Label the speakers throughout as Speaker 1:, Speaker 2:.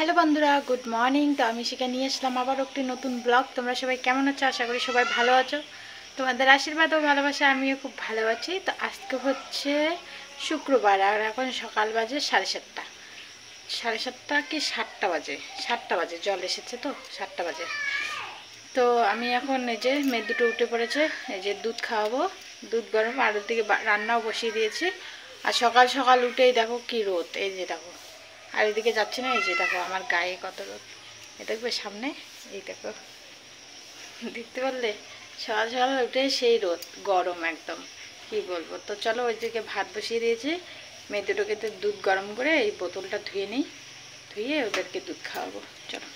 Speaker 1: Hello বন্ধুরা, good morning. তো আমি সেখানে নিয়ে আসলাম আবার একটি নতুন ব্লগ। তোমরা সবাই কেমন আছো? আশা করি সবাই ভালো আছো। তোমাদের আশীর্বাদ ও ভালোবাসা আমিও খুব ভালো আছি। তো আজকে হচ্ছে শুক্রবার, আর এখন সকাল বাজে 7:30। 7:30 কি 7টা বাজে, 7টা বাজে। জল এসেছে তো 7টা বাজে। তো আমি এখন এই যে মেয়ে দুটো উঠে পড়েছে, এই যে দুধ খাওয়াবো। দুধ গরম, আর ওদিকে রান্নাও বসিয়ে দিয়েছি। আর সকাল সকাল উঠেই দেখো কি রোদ, এই যে দেখো। আর এদিকে যাচ্ছে না, এই যে দেখো আমার গায়ে কত রোদ। এ দেখবে সামনে, এই দেখো, দেখতে পারলে? সকাল সকাল উঠে সেই রোদ, গরম একদম, কি বলবো। তো চলো ওইদিকে ভাত বসিয়ে দিয়েছি। মেয়ে দুটোকে তো দুধ গরম করে এই বোতলটা ধুয়ে নিই, ধুয়ে ওদেরকে দুধ খাওয়াবো। চলো।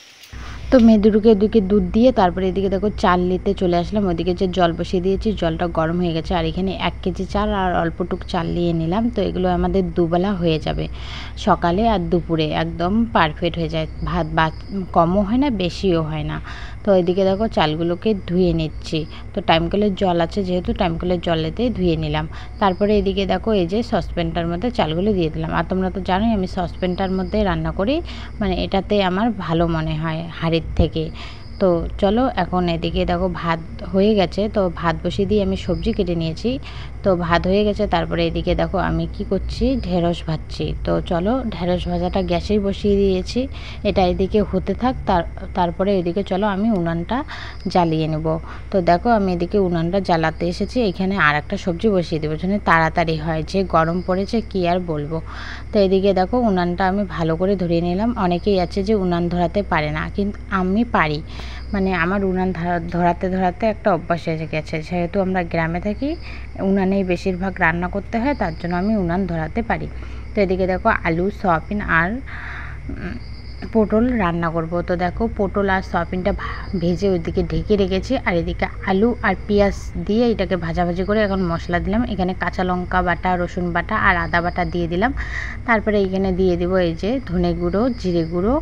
Speaker 1: তো মেয়ে দুটোকে এদিকে দুধ দিয়ে তারপরে এদিকে দেখো চাল নিতে চলে আসলাম। ওইদিকে যে জল বসিয়ে দিয়েছি, জলটা গরম হয়ে গেছে। আর এখানে 1 কেজি চাল আর অল্পটুক চাল নিয়ে নিলাম। তো এগুলো আমাদের দুবেলা হয়ে যাবে, সকালে আর দুপুরে একদম পারফেক্ট হয়ে যায়। ভাত কমও হয় না, বেশিও হয় না। তো এদিকে দেখো চালগুলোকে ধুয়ে নিচ্ছি। তো টাইম কলের জল আছে, যেহেতু টাইম কলের জলেতেই ধুয়ে নিলাম। তারপরে এদিকে দেখো এই যে সসপ্যানটার মধ্যে চালগুলো দিয়ে দিলাম। আর তোমরা তো জানোই আমি সসপ্যানটার মধ্যে রান্না করি, মানে এটাতে আমার ভালো মনে হয় হাঁড়ির থেকে। তো চলো এখন এদিকে দেখো ভাত হয়ে গেছে। তো ভাত বসিয়ে দিয়ে আমি সবজি কেটে নিয়েছি। তো ভাত হয়ে গেছে। তারপরে এদিকে দেখো আমি কি করছি, ঢেঁড়স ভাজছি। তো চলো ঢেঁড়স ভাজাটা গ্যাসেই বসিয়ে দিয়েছি, এটা এদিকে হতে থাক। তারপরে এদিকে চলো আমি উনানটা জ্বালিয়ে নেব। তো দেখো আমি এদিকে উনানটা জ্বালাতে এসেছি। এখানে আর একটা সবজি বসিয়ে দেবো, যেন তাড়াতাড়ি হয়, যে গরম পড়েছে কি আর বলবো। তো এদিকে দেখো উনানটা আমি ভালো করে ধরিয়ে নিলাম। অনেকেই আছে যে উনান ধরাতে পারে না, কিন্তু আমি পারি। মানে আমার উনান ধরাতে ধরাতে একটা অভ্যাস হয়ে গেছে। যেহেতু আমরা গ্রামে থাকি, উনানেই বেশিরভাগ রান্না করতে হয়, তার জন্য আমি উনান ধরাতে পারি। তো এদিকে দেখো আলু, সয়াবিন আর পটল রান্না করব। তো দেখো পটল আর সয়াবিনটা ভেজে ওইদিকে ঢেকে রেখেছি। আর এদিকে আলু আর পেঁয়াজ দিয়ে এটাকে ভাজাভাজি করে এখন মশলা দিলাম। এখানে কাঁচা লঙ্কা বাটা, রসুন বাটা আর আদা বাটা দিয়ে দিলাম। তারপরে এখানে দিয়ে দিব এই যে ধনে গুঁড়ো, জিরে গুঁড়ো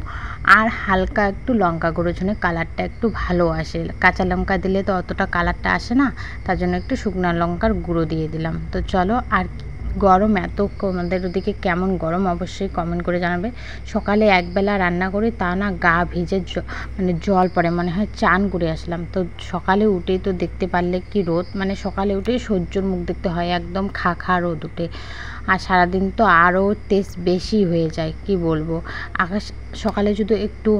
Speaker 1: আর হালকা একটু লঙ্কা গুঁড়ো, জন্য কালারটা একটু ভালো আসে। কাঁচা লঙ্কা দিলে তো অতটা কালারটা আসে না, তার জন্য একটু শুকনো লঙ্কার গুঁড়ো দিয়ে দিলাম। তো চলো। আর গরম এত, আমাদের ওদিকে কেমন গরম অবশ্যই কমেন্ট করে জানাবে। সকালে একবেলা রান্না করি, তা না গা ভিজে মানে জল পড়ে, মনে হয় চান করে আসলাম। তো সকালে উঠেই তো দেখতে পারলে কি রোদ, মানে সকালে উঠেই সূর্যর মুখ দেখতে হয়, একদম খা খা রোদ উঠে। আর সারাদিন তো আরও তেজ বেশি হয়ে যায়, কি বলবো। আকাশ সকালে যদি একটু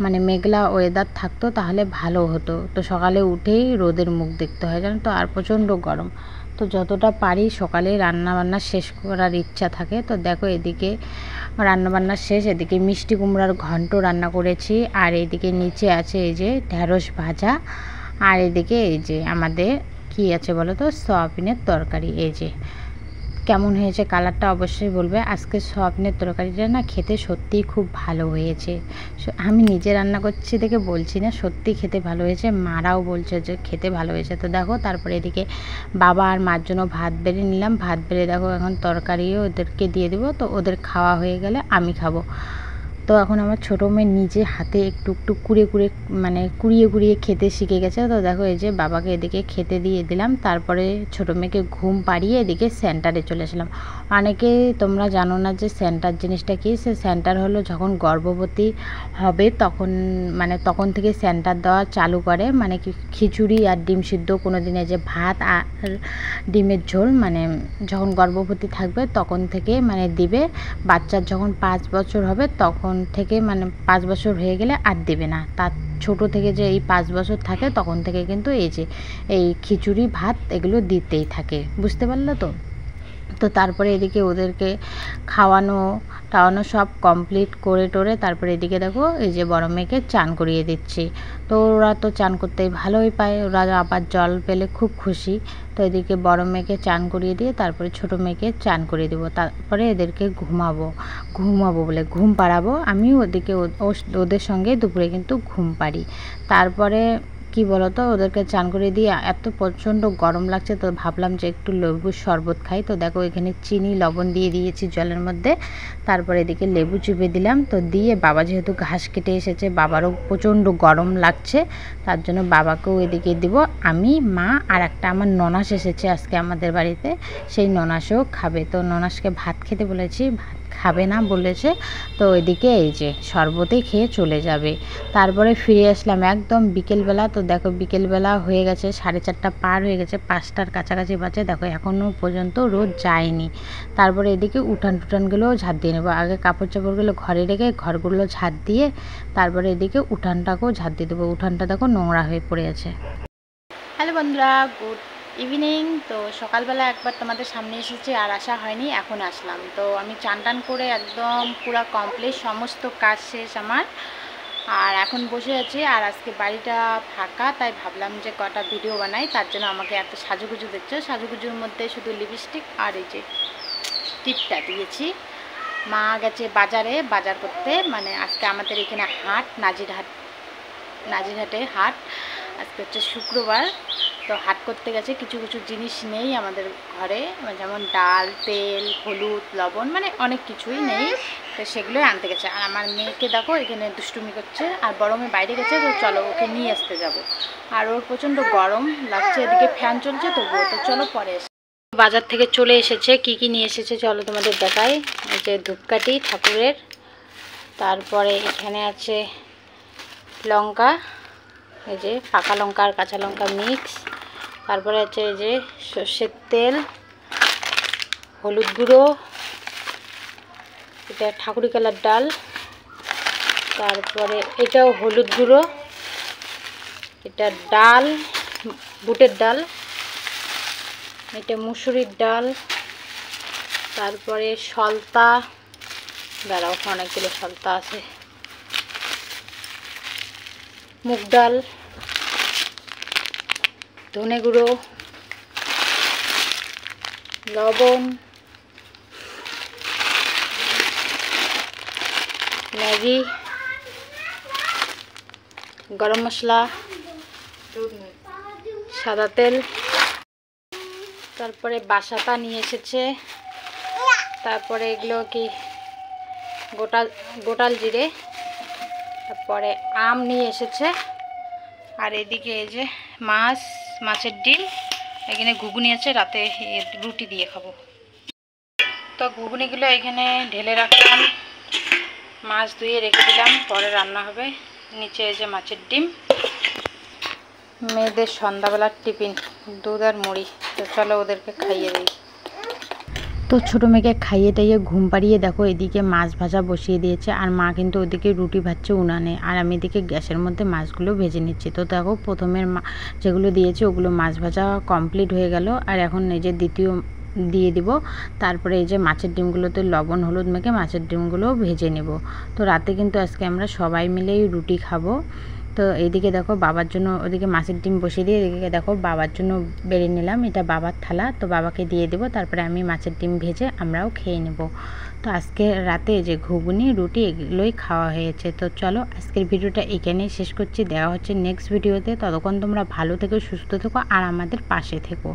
Speaker 1: মানে মেঘলা ওয়েদার থাকতো তাহলে ভালো হতো। তো সকালে উঠেই রোদের মুখ দেখতে হয়, জানো তো। আর প্রচণ্ড গরম। তো যতটা পারি সকালে রান্নাবান্না শেষ করার ইচ্ছা থাকে। তো দেখো এদিকে রান্নাবান্না শেষ। এদিকে মিষ্টি কুমড়ার ঘন্ট রান্না করেছি, আর এদিকে নিচে আছে এই যে ঢেঁড়স ভাজা, আর এদিকে এই যে আমাদের কি আছে বলো তো, সয়াবিনের তরকারি। এই যে কেমন হয়েছে কালারটা অবশ্যই বলবে। আজকে সয়াবিনের তরকারিটা না খেতে সত্যিই খুব ভালো হয়েছে। আমি নিজে রান্না করছি দেখে বলছি না, সত্যি খেতে ভালো হয়েছে। মারাও বলছে যে খেতে ভালো হয়েছে। তো দেখো তারপরে এদিকে বাবা আর মার জন্য ভাত বেড়ে নিলাম। ভাত বেড়ে দেখো এখন তরকারিও ওদেরকে দিয়ে দেবো। তো ওদের খাওয়া হয়ে গেলে আমি খাবো। তো এখন আমার ছোটো মেয়ে নিজে হাতে একটু একটু কুড়িয়ে কুড়িয়ে খেতে শিখে গেছে। তো দেখো এই যে বাবাকে এদিকে খেতে দিয়ে দিলাম। তারপরে ছোটো মেয়েকে ঘুম পাড়িয়ে এদিকে সেন্টারে চলে আসলাম। অনেকে তোমরা জানো না যে সেন্টার জিনিসটা কী। সে সেন্টার হলো যখন গর্ভবতী হবে তখন, মানে তখন থেকে সেন্টার দেওয়া চালু করে। মানে খিচুড়ি আর ডিম সিদ্ধ, কোনো দিনে যে ভাত আর ডিমের ঝোল, মানে যখন গর্ভবতী থাকবে তখন থেকে মানে দিবে। বাচ্চার যখন 5 বছর হবে তখন থেকে, মানে 5 বছর হয়ে গেলে আর দেবে না। তার ছোটো থেকে যে এই 5 বছর থাকে তখন থেকে কিন্তু এই যে এই খিচুড়ি ভাত এগুলো দিতেই থাকে, বুঝতে পারলে তো। তো তারপরে এদিকে ওদেরকে খাওয়ানো টাওয়ানো সব কমপ্লিট করে টোরে তারপরে এদিকে দেখো এই যে বড় মেয়েকে চান করিয়ে দিচ্ছি। তো ওরা তো চান করতেই ভালোই পায়, ওরা আবার জল পেলে খুব খুশি। তো এদিকে বড় মেয়েকে চান করিয়ে দিয়ে তারপরে ছোটো মেয়েকে চান করিয়ে দেবো। তারপরে এদেরকে ঘুমাবো বলে ঘুম পাড়াবো। আমিও ওদিকে ওদের সঙ্গে দুপুরে কিন্তু ঘুম পাড়ি। তারপরে কি বলো তো, ওদেরকে চান করে দিয়ে এত প্রচণ্ড গরম লাগছে, তো ভাবলাম যে একটু লেবুর শরবত খাই। তো দেখো এখানে চিনি লবণ দিয়ে দিয়েছি জলের মধ্যে। তারপরে এদিকে লেবু চুপে দিলাম। তো দিয়ে বাবা যেহেতু ঘাস কেটে এসেছে, বাবারও প্রচণ্ড গরম লাগছে, তার জন্য বাবাকেও এদিকে দিব। আমি, মা আর একটা আমার ননাস এসেছে আজকে আমাদের বাড়িতে, সেই ননাসও খাবে। তো ননাসকে ভাত খেতে বলেছি, ভাত
Speaker 2: খাবে না বলেছে। তো ওইদিকে এই যে শরবতে খেয়ে চলে যাবে। তারপরে ফিরে আসলাম একদম বিকেলবেলা। তো দেখো বিকেলবেলা হয়ে গেছে, 4:30 পার হয়ে গেছে, 5টার কাছাকাছি বাজে। দেখো এখনও পর্যন্ত রোদ যায়নি। তারপরে এদিকে উঠান টুঠানগুলোও ঝাড় দিয়ে নেবো। আগে কাপড় চাপড়গুলো ঘরে রেখে ঘরগুলো ঝাড় দিয়ে তারপরে এদিকে উঠানটাকেও ঝাড় দিয়ে দেবো। উঠানটা দেখো নোংরা হয়ে পড়ে আছে।
Speaker 1: হ্যালো বন্ধুরা, গুড ইভিনিং। তো সকালবেলা একবার তোমাদের সামনে এসেছি, আর আসা হয়নি, এখন আসলাম। তো আমি চান টান করে একদম পুরো কমপ্লিট, সমস্ত কাজ শেষ আমার। আর এখন বসে আছি, আর আজকে বাড়িটা ফাঁকা, তাই ভাবলাম যে কটা ভিডিও বানাই। তার জন্য আমাকে এত সাজুগুজু দিচ্ছে। সাজুগুজুর মধ্যে শুধু লিপস্টিক আর এই যে টিপটা দিয়েছি। মা গেছে বাজারে বাজার করতে, মানে আজকে আমাদের এখানে হাট, নাজিরহাটে হাট। আজকে হচ্ছে শুক্রবার। তো হাট করতে গেছে, কিছু কিছু জিনিস নেই আমাদের ঘরে, যেমন ডাল, তেল, হলুদ, লবণ, মানে অনেক কিছুই নেই। তো সেগুলোই আনতে গেছে। আর আমার মেয়েকে দেখো এখানে দুষ্টুমি করছে, আর বড় মেয়ে বাইরে গেছে। তো চলো ওকে নিয়ে আসতে যাব। আর ওর প্রচণ্ড গরম লাগছে, এদিকে ফ্যান চলছে তবুও। তো চলো পরে এসে বাজার থেকে চলে এসেছে। কি কি নিয়ে এসেছে চলো তোমাদের দেখাই। এই যে ধূপকাঠি ঠাকুরের, তারপরে এখানে আছে লঙ্কা, এই যে পাকা লঙ্কা আর কাঁচা লঙ্কা মিক্স, তারপরে আছে এই যে সর্ষের তেল, হলুদ গুঁড়ো, এটা ঠাকুরি কালার ডাল, তারপরে এটাও হলুদ গুঁড়ো, এটা ডাল, বুটের ডাল, এটা মুসুরির ডাল, তারপরে সলতা, দাঁড়াও অনেকগুলো সলতা আছে, মুগ ডাল, ধনে গুঁড়ো, লবণ, ম্যাগি, গরম মশলা, সাদা তেল, তারপরে বাসাতা নিয়ে এসেছে, তারপরে এগুলো কি গোটাল জিরে, তারপরে আম নিয়ে এসেছে। আর এদিকে এই যে মাছের ডিম, এখানে ঘুগনি আছে, রাতে রুটি দিয়ে খাবো। তো ঘুগনিগুলো এখানে ঢেলে রাখলাম, মাছ ধুয়ে রেখে দিলাম, পরে রান্না হবে। নিচে এই যে মাছের ডিম, মেয়েদের সন্ধ্যাবেলার টিফিন দুধ আর মুড়ি। তো চলো ওদেরকে খাইয়ে দিই।
Speaker 2: তো ছোটো মেয়েকে খাইয়ে টাইয়ে ঘুম পাড়িয়ে দেখো এদিকে মাছ ভাজা বসিয়ে দিয়েছে। আর মা কিন্তু ওদিকে রুটি ভাজছে উনানে, আর আমি এদিকে গ্যাসের মধ্যে মাছগুলো ভেজে নিচ্ছি। তো দেখো প্রথমের যেগুলো দিয়েছে ওগুলো মাছ ভাজা কমপ্লিট হয়ে গেল। আর এখন এই যে দ্বিতীয় দিয়ে দিব। তারপরে এই যে মাছের ডিমগুলোতে লবণ হলুদ মেখে মাছের ডিমগুলোও ভেজে নেব। তো রাতে কিন্তু আজকে আমরা সবাই মিলেই রুটি খাবো। তো এইদিকে দেখো বাবার জন্য, ওদিকে মাছের ডিম বসিয়ে দিয়ে এদিকে দেখো বাবার জন্য বেড়ে নিলাম, এটা বাবার থালা, তো বাবাকে দিয়ে দেবো। তারপরে আমি মাছের ডিম ভেজে আমরাও খেয়ে নেব। তো আজকে রাতে যে ঘুগনি রুটি এগুলোই খাওয়া হয়েছে। তো চলো আজকের ভিডিওটা এখানেই শেষ করছি। দেওয়া হচ্ছে নেক্সট ভিডিওতে। ততক্ষণ তোমরা ভালো থেকো, সুস্থ থেকো, আর আমাদের পাশে থেকো।